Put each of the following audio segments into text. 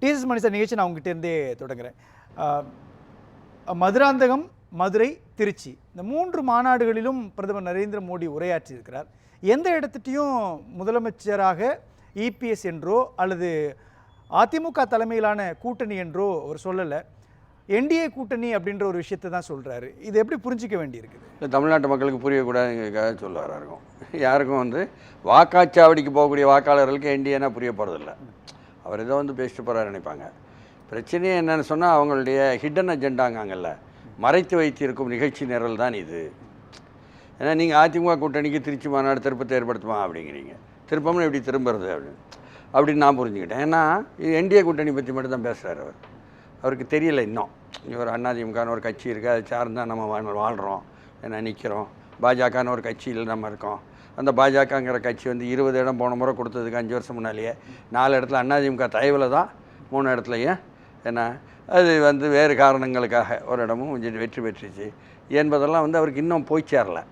DS மணி sir, நிகழ்ச்சி நான் உங்ககிட்டேருந்தே தொடங்குறேன். மதுராந்தகம், மதுரை, திருச்சி இந்த 3 மாநாடுகளிலும் பிரதமர் நரேந்திர மோடி உரையாற்றியிருக்கிறார். எந்த இடத்துட்டையும் முதலமைச்சராக இபிஎஸ் என்றோ அல்லது அதிமுக தலைமையிலான கூட்டணி என்றோ அவர் சொல்லலை. என்டிஏ கூட்டணி அப்படின்ற ஒரு விஷயத்தை தான் சொல்கிறாரு. இது எப்படி புரிஞ்சிக்க வேண்டியிருக்குது? இல்லை, தமிழ்நாட்டு மக்களுக்கு புரியக்கூடாதுங்கிறதுக்காக சொல்ல வராருக்கும். யாருக்கும் வாக்காச்சாவடிக்கு போகக்கூடிய வாக்காளர்களுக்கு என்டிஏனா புரிய போகிறதில்ல. அவர் ஏதோ பேசிட்டு போகிறாரு நினைப்பாங்க. பிரச்சனையே என்னென்னு சொன்னால், அவங்களுடைய ஹிடன் அஜெண்டாங்கல்ல, மறைத்து வைத்திருக்கும் நிகழ்ச்சி நிரல் தான் இது. ஏன்னா நீங்கள் அதிமுக கூட்டணிக்கு திருச்சி மாநாடு திருப்பத்தை ஏற்படுத்துமா அப்படிங்கிறீங்க. திருப்பம்னு எப்படி திரும்புறது அப்படின்னு நான் புரிஞ்சுக்கிட்டேன். ஏன்னா இது என்டிஏ கூட்டணி பற்றி மட்டும் தான் பேசுகிறார் அவர். அவருக்கு தெரியல இன்னும் ஒரு அதிமுகன்னு ஒரு கட்சி இருக்குது, அதை சார்ந்தான் நம்ம வாழ்கிறோம், ஏன்னா நிற்கிறோம். பாஜகன்னு ஒரு கட்சியில் நம்ம இருக்கோம். அந்த பாஜகங்கிற கட்சி 20 இடம் போன முறை கொடுத்ததுக்கு 5 வருஷம் முன்னாலேயே 4 இடத்துல அதிமுக தயவில் தான், 3 இடத்துலையும் ஏன்னா அது வேறு காரணங்களுக்காக ஒரு இடமும் வெற்றி பெற்றுச்சு என்பதெல்லாம் அவருக்கு இன்னும் போய் சேரலை.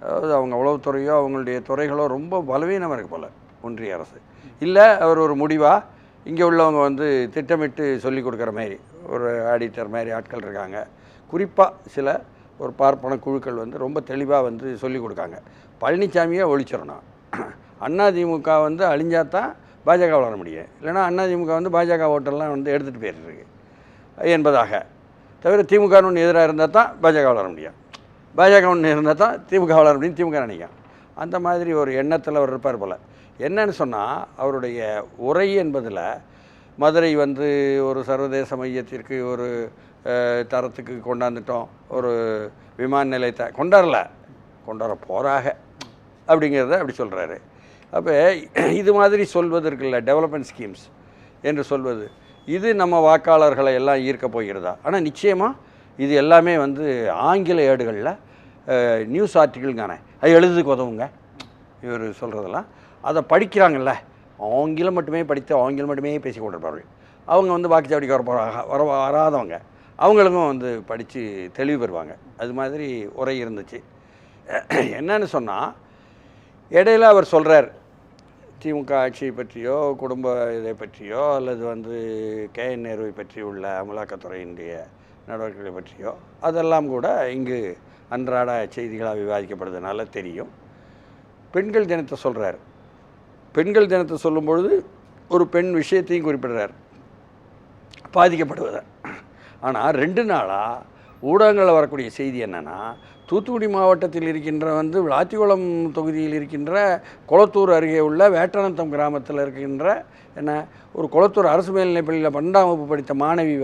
அதாவது அவங்க உளவுத்துறையோ அவங்களுடைய துறைகளோ ரொம்ப பலவீனமாக இருக்குது போல் ஒன்றிய அரசு. இல்லை அவர் ஒரு முடிவாக இங்கே உள்ளவங்க திட்டமிட்டு சொல்லி கொடுக்குற மாதிரி ஒரு ஆடிட்டர் மாதிரி ஆட்கள் இருக்காங்க. குறிப்பாக சில ஒரு பார்ப்பன குழுக்கள் ரொம்ப தெளிவாக சொல்லி கொடுக்காங்க. பழனிசாமியை ஒழிச்சிடணும், அதிமுக அழிஞ்சாதான் பாஜக வளர முடியும், இல்லைனா அதிமுக பாஜக ஓட்டெல்லாம் எடுத்துகிட்டு போயிட்டுருக்கு என்பதாக. தவிர திமுக ஒன்று எதிராக இருந்தால் தான் பாஜக வளர முடியும், பாஜக ஒன்று இருந்தால் தான் திமுக வளர முடியும் திமுக நினைக்கும். அந்த மாதிரி ஒரு எண்ணத்தில் அவர் இருப்பார் போல். என்னன்னு சொன்னால், அவருடைய உரை என்பதில் மதுரை ஒரு சர்வதேச மையத்திற்கு ஒரு தரத்துக்கு கொண்டாந்துட்டோம், ஒரு விமான நிலையத்தை கொண்டாட போகிறாங்க அப்படிங்கிறத அப்படி சொல்கிறாரு. அப்போ இது மாதிரி சொல்வது இருக்குல்ல, டெவலப்மெண்ட் ஸ்கீம்ஸ் என்று சொல்வது, இது நம்ம வாக்காளர்களை எல்லாம் ஈர்க்க போகிறதா? ஆனால் நிச்சயமாக இது எல்லாமே ஆங்கில ஏடுகளில் நியூஸ் ஆர்டிக்கிள்கான அது எழுதுறதுக்கு உதவுங்க. இவர் சொல்கிறதெல்லாம் அதை படிக்கிறாங்கல்ல, ஆங்கிலம் மட்டுமே படித்து ஆங்கிலம் மட்டுமே பேசி கொண்டிருப்பார்கள். அவங்க வாக்குச்சாவடிக்கு வராதவங்க அவங்களுக்கும் படித்து தெளிவு பெறுவாங்க. அது மாதிரி உரை இருந்துச்சு. என்னன்னு சொன்னால், இடையில அவர் சொல்கிறார், திமுக ஆட்சியை பற்றியோ குடும்ப இதை பற்றியோ அல்லது கேஎன் நேருவை பற்றி உள்ள அமலாக்கத்துறையினுடைய நடவடிக்கைகளை பற்றியோ அதெல்லாம் கூட இங்கு அன்றாட செய்திகளாக விவாதிக்கப்படுறதுனால தெரியும். பெண்கள் தினத்தை சொல்கிறார். பெண்கள் தினத்தை சொல்லும்பொழுது ஒரு பெண் விஷயத்தையும் குறிப்பிடுறார், பாதிக்கப்படுவதை. ஆனால் 2 நாளாக ஊடகங்களில் வரக்கூடிய செய்தி என்னென்னா, தூத்துக்குடி மாவட்டத்தில் இருக்கின்ற விளாத்திக்குளம் தொகுதியில் இருக்கின்ற கொளத்தூர் அருகே உள்ள வேட்டநத்தம் கிராமத்தில் இருக்கின்ற ஒரு கொளத்தூர் அரசு மேல்நிலைப்பள்ளியில் 12ஆம் வகுப்பு படித்த மாணவி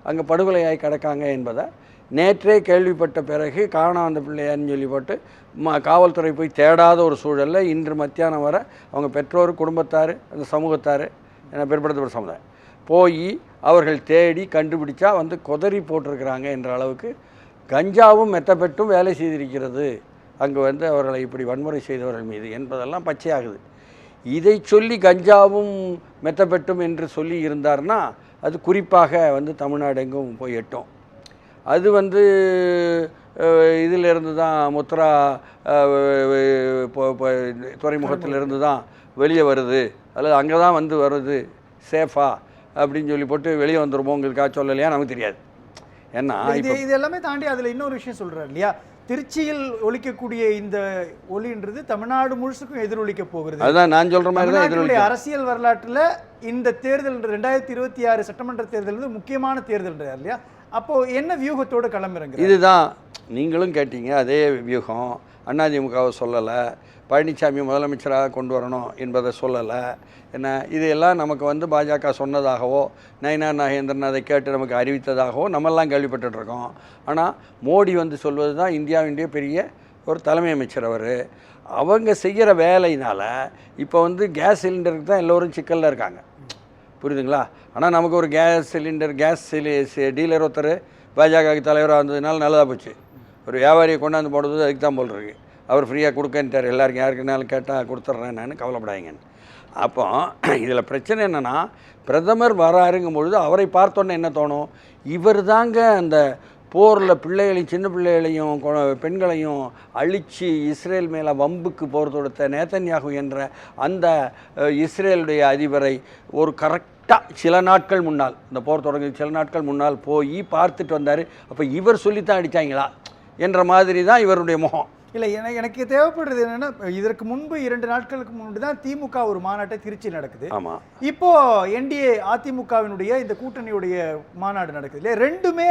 அங்கே படுகொலையாகி கிடக்காங்க என்பதை நேற்றே கேள்விப்பட்ட பிறகு காணாம அந்த பிள்ளையான்னு சொல்லி போட்டு காவல்துறை போய் தேடாத ஒரு சூழலில் இன்று மத்தியானம் வர அவங்க பெற்றோர், குடும்பத்தார், அந்த சமூகத்தார், பிற்படுத்தப்பட்ட சமுதாயம் போய் அவர்கள் தேடி கண்டுபிடிச்சா கொதறி போட்டிருக்கிறாங்க என்ற அளவுக்கு கஞ்சாவும் மெத்தப்பெட்டும் வேலை செய்திருக்கிறது அங்கே அவர்களை இப்படி வன்முறை செய்தவர்கள் மீது என்பதெல்லாம் பச்சையாகுது. இதை சொல்லி கஞ்சாவும் மெத்தப்பெட்டும் என்று சொல்லி இருந்தார்னா அது குறிப்பாக தமிழ்நாடு எங்கும் போய் எட்டும். அது இதிலிருந்து தான் முத்ரா துறைமுகத்திலிருந்து தான் வெளியே வருது, அல்லது அங்கே தான் வருது சேஃபா அப்படின்னு சொல்லி போட்டு வெளியே வந்துருமோங்கிறதுக்காக சொல்லலையா நமக்கு தெரியாது. ஏன்னா இது எல்லாமே தாண்டி அதில் இன்னொரு விஷயம் சொல்கிறார் இல்லையா, திருச்சியில் ஒலிக்கக்கூடிய இந்த ஒலின்றது தமிழ்நாடு முழுசுக்கும் எதிரொலிக்க போகிறது. அதுதான் நான் சொல்கிற மாதிரி தான் எதிரொலிக்க. அரசியல் வரலாற்றில் இந்த தேர்தல் 2026 சட்டமன்ற தேர்தல் முக்கியமான தேர்தல் இல்லையா? அப்போது என்ன வியூகத்தோடு கிளம்புறங்க? இதுதான் நீங்களும் கேட்டீங்க, அதே வியூகம். அதிமுகவை சொல்லலை, பழனிசாமி முதலமைச்சராக கொண்டு வரணும் என்பதை சொல்லலை. என்ன இதையெல்லாம் நமக்கு பாஜக சொன்னதாகவோ நயினார் நாகேந்திரன் அதை கேட்டு நமக்கு அறிவித்ததாகவோ நம்மெல்லாம் கேள்விப்பட்டுருக்கோம். ஆனால் மோடி சொல்வது தான் இந்தியாவினுடைய பெரிய ஒரு தலைமை அமைச்சர். அவங்க செய்கிற வேலையினால் இப்போ கேஸ் சிலிண்டருக்கு தான் எல்லோரும் சிக்கலில் இருக்காங்க, புரியுதுங்களா? ஆனால் நமக்கு ஒரு கேஸ் டீலர் ஒருத்தர் பாஜக தலைவராக இருந்ததுனால நல்லதாக போச்சு. ஒரு வியாபாரியை கொண்டாந்து போடுறது அதுக்கு தான் போல் இருக்குது. அவர் ஃப்ரீயாக கொடுக்கன்ட்டார், எல்லாருக்கும் யாருக்குனாலும் கேட்டால் கொடுத்துட்றேன் நான், கவலைப்படாதீங்கன்னு. அப்போ இதில் பிரச்சனை என்னென்னா, பிரதமர் வராருங்கும் பொழுது அவரை பார்த்தோன்னே என்ன தோணும், இவர் தாங்க அந்த போரில் பிள்ளைகளையும் சின்ன பிள்ளைகளையும் பெண்களையும் அழித்து இஸ்ரேல் மேலே வம்புக்கு போர் தொடுத்த நேதன்யாகு என்ற அந்த இஸ்ரேலுடைய அதிபரை ஒரு கரெக்டாக ஷார்ட்டாக சில நாட்கள் முன்னால், இந்த போர் தொடங்கி சில நாட்கள் முன்னால் போய் பார்த்துட்டு வந்தார். அப்போ இவர் சொல்லித்தான் அடித்தாங்களா என்ற மாதிரி தான் இவருடைய முகம். இல்லை, எனக்கு தேவைப்படுறது என்னென்னா, இதற்கு முன்பு 2 நாட்களுக்கு முன்பு தான் திமுக ஒரு மாநாட்டை திருச்சி நடக்குது. ஆமாம். இப்போ என்டிஏ அதிமுகவினுடைய இந்த கூட்டணியுடைய மாநாடு நடக்குது இல்லையா? ரெண்டுமே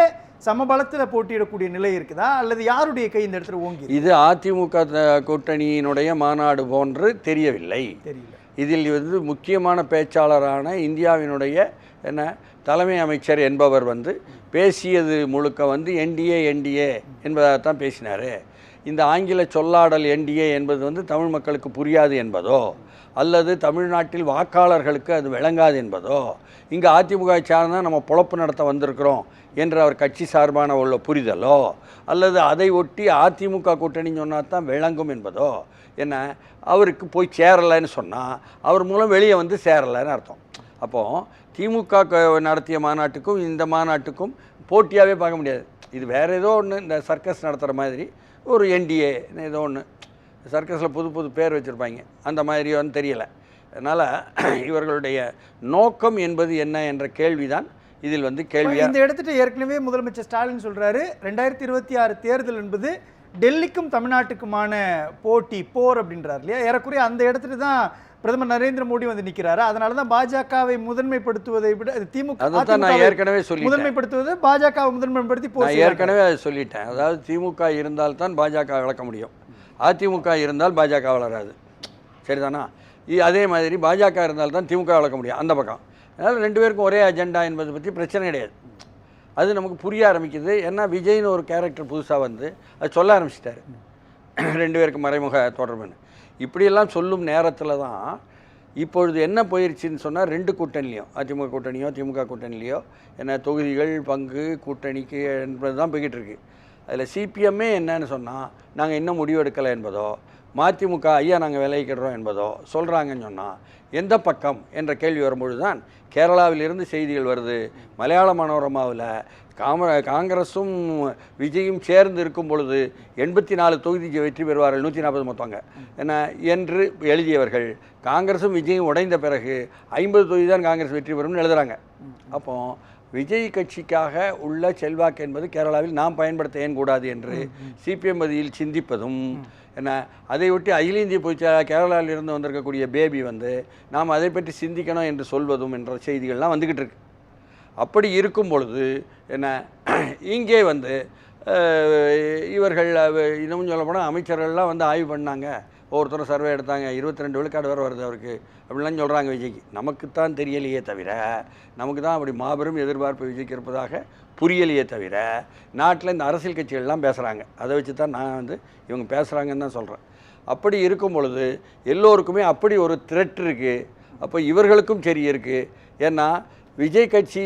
சமபலத்தில் போட்டியிடக்கூடிய நிலை இருக்குதா, அல்லது யாருடைய கை இந்த இடத்துல ஓங்கி? இது அதிமுக கூட்டணியினுடைய மாநாடு போன்று தெரியவில்லை. தெரியல. இதில் முக்கியமான பேச்சாளரான இந்தியாவினுடைய தலைமை அமைச்சர் என்பவர் பேசியது முழுக்க என்டிஏ என்பதாகத்தான் பேசினார். இந்த ஆங்கில சொல்லாடல் என்டிஏ என்பது தமிழ் மக்களுக்கு புரியாது என்பதோ, அல்லது தமிழ்நாட்டில் வாக்காளர்களுக்கு அது விளங்காது என்பதோ, இங்கே அதிமுக சார்ந்தால் நம்ம பொழப்பு நடத்த வந்திருக்கிறோம் என்ற அவர் கட்சி சார்பான உள்ள புரிதலோ, அல்லது அதை ஒட்டி அதிமுக கூட்டணின்னு சொன்னால் தான் விளங்கும் என்பதோ, அவருக்கு போய் சேரலைன்னு சொன்னால் அவர் மூலம் வெளியே சேரலைன்னு அர்த்தம். அப்போது திமுக நடத்திய மாநாட்டுக்கும் இந்த மாநாட்டுக்கும் போட்டியாகவே பார்க்க முடியாது. இது வேறு ஏதோ ஒன்று, இந்த சர்க்கஸ் நடத்துகிற மாதிரி ஒரு என்டிஏ ஏதோ ஒன்று, சர்க்கஸில் புது புது பேர் வச்சுருப்பாங்க, அந்த மாதிரியோன்னு தெரியலை. அதனால் இவர்களுடைய நோக்கம் என்பது என்ன என்ற கேள்விதான் இதில் கேள்வியாக. இந்த இடத்துல ஏற்கனவே முதலமைச்சர் ஸ்டாலின் சொல்கிறாரு, 2026 தேர்தல் என்பது டெல்லிக்கும் தமிழ்நாட்டுக்குமான போர் அப்படின்றார் இல்லையா? ஏறக்குறைய அந்த இடத்துல தான் பிரதமர் நரேந்திர மோடி நிற்கிறாரு. அதனால தான் பாஜகவை முதன்மைப்படுத்துவதை விட திமுக முதன்மைப்படுத்துவது, பாஜகவை முதன்மைப்படுத்தி ஏற்கனவே அதை சொல்லிட்டேன். அதாவது திமுக இருந்தால் தான் பாஜக வளர்க்க முடியும், அதிமுக இருந்தால் பாஜக வளராது. சரிதானா? அதே மாதிரி பாஜக இருந்தால் தான் திமுக வளர்க்க முடியும் அந்த பக்கம். அதனால் 2 பேருக்கும் ஒரே அஜெண்டா என்பதை பற்றி பிரச்சனை கிடையாது. அது நமக்கு புரிய ஆரம்பிக்குது. ஏன்னா விஜய்னு ஒரு கேரக்டர் புதுசாக அது சொல்ல ஆரம்பிச்சிட்டாரு, 2 பேருக்கு மறைமுக தொடர்புன்னு. இப்படியெல்லாம் சொல்லும் நேரத்தில் தான் இப்பொழுது என்ன போயிடுச்சின்னு சொன்னால், 2 கூட்டணிலையும், அதிமுக கூட்டணியோ திமுக கூட்டணிலையோ தொகுதிகள் பங்கு கூட்டணிக்கு என்பது தான் போய்கிட்டு இருக்கு. அதில் சிபிஎம்மே என்னன்னு சொன்னால், நாங்கள் இன்னும் முடிவெடுக்கலை என்பதோ, மதிமுக ஐயா நாங்கள் விலகிக்கிறோம் என்பதோ சொல்கிறாங்கன்னு சொன்னால், எந்த பக்கம் என்ற கேள்வி வரும்பொழுது தான் கேரளாவிலிருந்து செய்திகள் வருது. மலையாள மனோரமாவில் காங்கிரஸும் விஜயும் சேர்ந்து இருக்கும் பொழுது 84 தொகுதி வெற்றி பெறுவார்கள், 140 மொத்தங்க என்று எழுதியவர்கள், காங்கிரஸும் விஜயும் உடைந்த பிறகு 50 தொகுதி தான் காங்கிரஸ் வெற்றி பெறும்னு எழுதுகிறாங்க. அப்போ விஜய் கட்சிக்காக உள்ள செல்வாக்கு என்பது கேரளாவில் நாம் பயன்படுத்த ஏன் கூடாது என்று சிபிஎம் மதியில் சிந்திப்பதும், அதை ஒட்டி அகில இந்திய பொதுச்செயலாளர் கேரளாவில் இருந்து வந்திருக்கக்கூடிய பேபி நாம் அதை பற்றி சிந்திக்கணும் என்று சொல்வதும் என்ற செய்திகள்லாம் வந்துக்கிட்டு இருக்கு. அப்படி இருக்கும் பொழுது இங்கே இவர்கள் இன்னும் சொல்ல போனால் அமைச்சர்கள்லாம் ஆய்வு பண்ணாங்க, ஒவ்வொருத்தரும் சர்வே எடுத்தாங்க, 22 விழுக்காடு வர வருது அவருக்கு அப்படின்லாம் சொல்கிறாங்க விஜய்க்கு. நமக்குத்தான் தெரியலையே தவிர, நமக்கு தான் அப்படி மாபெரும் எதிர்பார்ப்பு விஜய்க்கு இருப்பதாக புரியலையே தவிர, நாட்டில் இந்த அரசியல் கட்சிகள்லாம் பேசுகிறாங்க. அதை வச்சு தான் நான் இவங்க பேசுகிறாங்கன்னு தான் சொல்கிறேன். அப்படி இருக்கும் பொழுது எல்லோருக்குமே அப்படி ஒரு த்ரெட் இருக்குது. அப்போ இவர்களுக்கும் சரி இருக்குது. ஏன்னா விஜய் கட்சி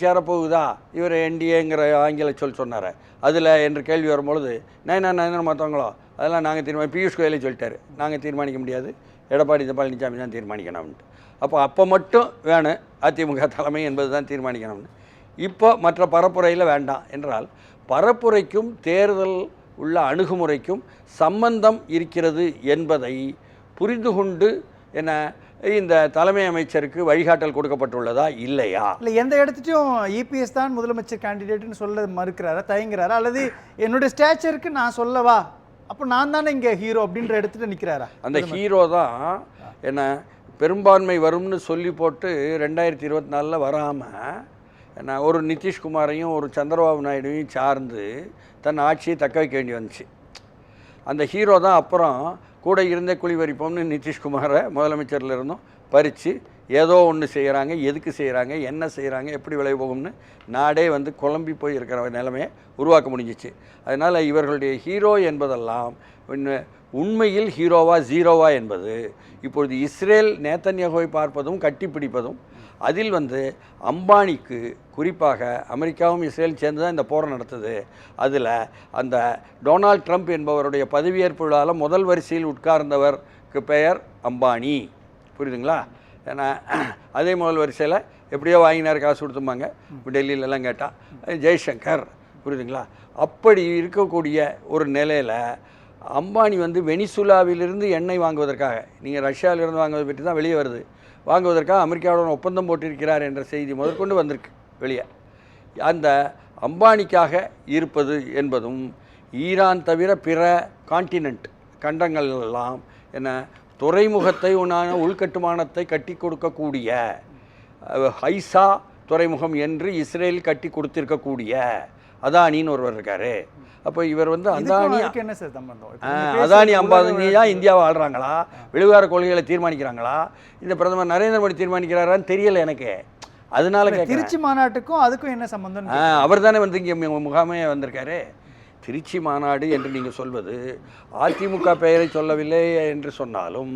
சேரப்போகுதா, இவர் என்டிஏங்கிற ஆங்கில சொன்னார் அதில் என்று கேள்வி வரும்பொழுது, நான் மற்றவங்களோ அதெல்லாம் நாங்கள் பியூஷ் கோயலே சொல்லிட்டாரு, நாங்கள் தீர்மானிக்க முடியாது, எடப்பாடி பழனிசாமி தான் தீர்மானிக்கணும்ன்ட்டு. அப்போ மட்டும் வேணும் அதிமுக தலைமை என்பது தான் தீர்மானிக்கணும்னு. இப்போ மற்ற பரப்புரையில் வேண்டாம் என்றால், பரப்புரைக்கும் தேர்தல் உள்ள அணுகுமுறைக்கும் சம்பந்தம் இருக்கிறது என்பதை புரிந்து கொண்டு இந்த தலைமை அமைச்சருக்கு வழிகாட்டல் கொடுக்கப்பட்டுள்ளதா இல்லையா? இல்லை, எந்த இடத்துலையும் இபிஎஸ் தான் முதலமைச்சர் கேண்டிடேட்னு சொல்ல மறுக்கிறாரா, தயங்குறாரா, அல்லது என்னுடைய ஸ்டேச்சருக்கு நான் சொல்லவா, அப்போ நான் தானே இங்கே ஹீரோ அப்படின்ற இடத்துல நிற்கிறாரா? அந்த ஹீரோ தான் பெரும்பான்மை வரும்னு சொல்லி போட்டு 2024 வராமல் ஒரு நிதிஷ்குமாரையும் ஒரு சந்திரபாபு நாயுடுவையும் சார்ந்து தன் ஆட்சியை தக்க வைக்க வேண்டி வந்துச்சு. அந்த ஹீரோ தான் அப்புறம் கூட இருந்தே குழி பறிப்போம்னு நிதிஷ்குமாரை முதலமைச்சரில் இருந்தும் பறித்து ஏதோ ஒன்று செய்கிறாங்க, எதுக்கு செய்கிறாங்க, என்ன செய்கிறாங்க, எப்படி விளைய போகும்னு நாடே குழம்பி போய் இருக்கிற நிலைமையை உருவாக்க முடிஞ்சிச்சு. அதனால் இவர்களுடைய ஹீரோ என்பதெல்லாம் உண்மையில் ஹீரோவா ஜீரோவா என்பது இப்பொழுது இஸ்ரேல் நேத்தன்யாகுவை பார்ப்பதும் கட்டிப்பிடிப்பதும், அதில் அம்பானிக்கு குறிப்பாக அமெரிக்காவும் இஸ்ரேலும் சேர்ந்து தான் இந்த போரை நடத்துது. அதில் அந்த டொனால்ட் ட்ரம்ப் என்பவருடைய பதவியேற்பு விழாவில் முதல் வரிசையில் உட்கார்ந்தவருக்கு பெயர் அம்பானி. புரியுதுங்களா? ஏன்னா அதே முதல் வரிசையில் எப்படியோ வாங்கினார், காசு கொடுத்தும்பாங்க டெல்லியிலலாம் கேட்டால் ஜெய்சங்கர். புரியுதுங்களா? அப்படி இருக்கக்கூடிய ஒரு நிலையில் அம்பானி வெனிசுலாவிலிருந்து எண்ணெய் வாங்குவதற்காக, நீங்கள் ரஷ்யாவிலிருந்து வாங்குவதை பற்றி தான் வெளியே வருது, வாங்குவதற்காக அமெரிக்காவுடன் ஒப்பந்தம் போட்டிருக்கிறார் என்ற செய்தி முதற்கொண்டு வந்திருக்கு வெளியே. அந்த அம்பானிக்காக இருப்பது என்பதும் ஈரான் தவிர பிற கண்டங்கள் எல்லாம் என்ன துறைமுகத்தை உள்கட்டுமானத்தை கட்டி கொடுக்கக்கூடிய ஹைசா துறைமுகம் என்று இஸ்ரேல் கட்டி கொடுத்திருக்கக்கூடிய அதானின்னு ஒருவர் இருக்காரு. அப்போ இவர் வந்து அதானி அம்பானியா இந்தியாவை ஆள்றாங்களா, வெளிவார கொள்கைகளை தீர்மானிக்கிறாங்களா, இந்த பிரதமர் நரேந்திர மோடி தீர்மானிக்கிறாரான்னு தெரியல எனக்கு. அதனால திருச்சி மாநாட்டுக்கும் அதுக்கும் என்ன சம்பந்தம்? அவர் தானே வந்து இங்கே முகாமே வந்திருக்காரு. திருச்சி மாநாடு என்று நீங்கள் சொல்வது அதிமுக பெயரை சொல்லவில்லை என்று சொன்னாலும்,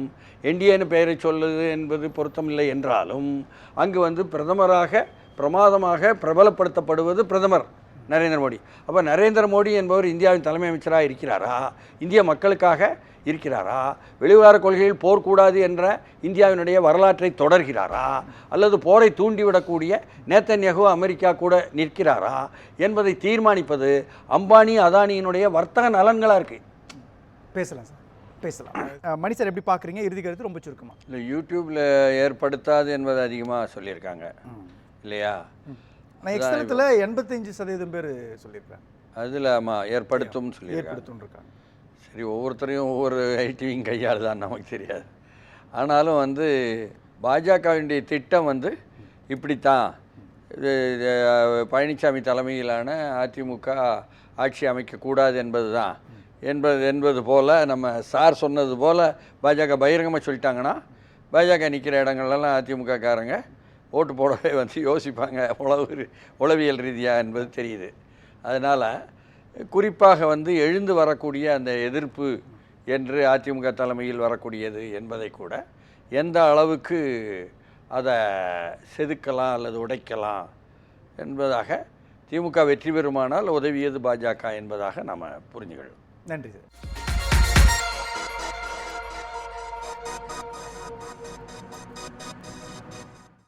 என்டிஏன்னு பெயரை சொல்லுது என்பது பொருத்தமில்லை என்றாலும், அங்கு வந்து பிரதமராக பிரமாதமாக பிரபலப்படுத்தப்படுவது பிரதமர் நரேந்திர மோடி. அப்போ நரேந்திர மோடி என்பவர் இந்தியாவின் தலைமை அமைச்சராக இருக்கிறாரா, இந்திய மக்களுக்காக இருக்கிறாரா, வெளிவார கொள்கையில் போர் கூடாது என்ற இந்தியாவினுடைய வரலாற்றை தொடர்கிறாரா, அல்லது போரை தூண்டிவிடக்கூடிய நேத்தன்யாகு அமெரிக்கா கூட நிற்கிறாரா என்பதை தீர்மானிப்பது அம்பானி அதானியினுடைய வர்த்தக நலன்களாக இருக்குது. பேசலாம் சார், பேசலாம். மணி சார் எப்படி பார்க்குறீங்க? இறுதி கருத்து ரொம்ப சுருக்கமாக. இல்லை, யூடியூப்பில் ஏற்படுத்தாது என்பது அதிகமாக சொல்லியிருக்காங்க இல்லையா? நான் எக்ஸ்தலத்தில் 85% பேர் சொல்லியிருக்காங்க. அதில் ஆமாம் ஏற்படுத்தும் சொல்லியிருக்காங்க. சரி, ஒவ்வொருத்தரையும் ஒவ்வொரு ஐடிவிங் கையால் தான் நமக்கு தெரியாது. ஆனாலும் வந்து பாஜகவினுடைய திட்டம் வந்து இப்படித்தான், பழனிசாமி தலைமையிலான அதிமுக ஆட்சி அமைக்கக்கூடாது என்பது போல், நம்ம சார் சொன்னது போல் பாஜக பகிரங்கமாக சொல்லிட்டாங்கன்னா பாஜக நிற்கிற இடங்கள்லாம் அதிமுககாரங்க ஓட்டு போடவே வந்து யோசிப்பாங்க, உளவியல் ரீதியாக என்பது தெரியுது. அதனால் குறிப்பாக வந்து எழுந்து வரக்கூடிய அந்த எதிர்ப்பு என்று அதிமுக தலைமையில் வரக்கூடியது என்பதை கூட எந்த அளவுக்கு அதை செதுக்கலாம் அல்லது உடைக்கலாம் என்பதாக திமுக வெற்றி பெறுமானால் உதவியது பாஜக என்பதாக நாம் புரிஞ்சுக்கொள்ளும். நன்றி சார்.